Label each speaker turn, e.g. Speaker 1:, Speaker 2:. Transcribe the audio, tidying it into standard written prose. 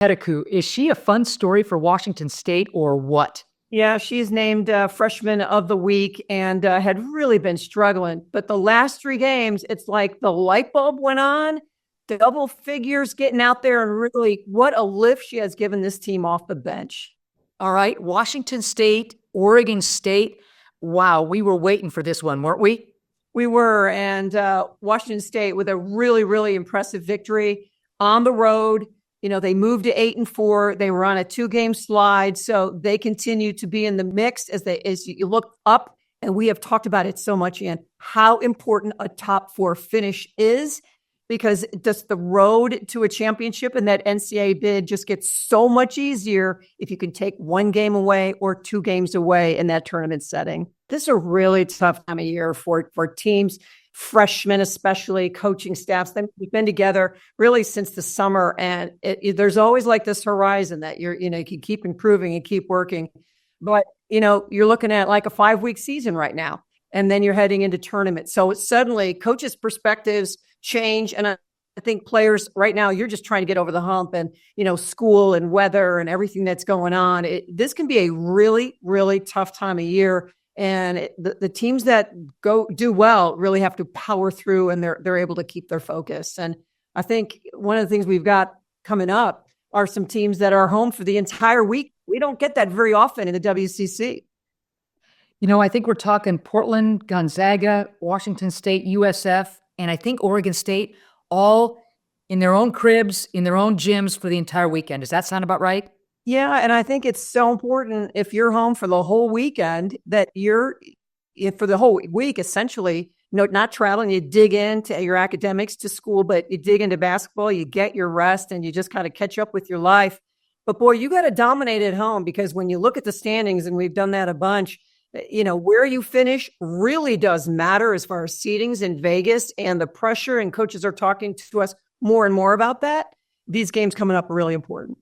Speaker 1: Kpetikou, is she a fun story for Washington State or what?
Speaker 2: Yeah, she's named Freshman of the Week and had really been struggling. But the last 3 games, it's like the light bulb went on, double figures getting out there, and really what a lift she has given this team off the bench.
Speaker 1: All right, Washington State, Oregon State. Wow, we were waiting for this one, weren't we?
Speaker 2: We were, and Washington State with a really, really impressive victory on the road. You know, they moved to 8-4. They were on a 2-game slide, so they continue to be in the mix as you look up. And we have talked about it so much, Ann, how important a top 4 finish is, because just the road to a championship and that NCAA bid just gets so much easier if you can take 1 game away or 2 games away in that tournament setting. This is a really tough time of year for teams. Freshmen, especially coaching staffs. We've been together really since the summer, and there's always like this horizon that you can keep improving and keep working. But, you're looking at like a 5-week season right now, and then you're heading into tournaments. So suddenly coaches' perspectives change. And I think players right now, you're just trying to get over the hump and, school and weather and everything that's going on. This can be a really, really tough time of year. And the teams that do well really have to power through, and they're able to keep their focus. And I think one of the things we've got coming up are some teams that are home for the entire week. We don't get that very often in the WCC.
Speaker 1: I think we're talking Portland, Gonzaga, Washington State, USF, and I think Oregon State, all in their own cribs, in their own gyms for the entire weekend. Does that sound about right?
Speaker 2: Yeah, and I think it's so important if you're home for the whole weekend that for the whole week, essentially, not traveling, you dig into your academics to school, but you dig into basketball, you get your rest, and you just kind of catch up with your life. But boy, you got to dominate at home, because when you look at the standings, and we've done that a bunch, where you finish really does matter as far as seedings in Vegas and the pressure, and coaches are talking to us more and more about that. These games coming up are really important.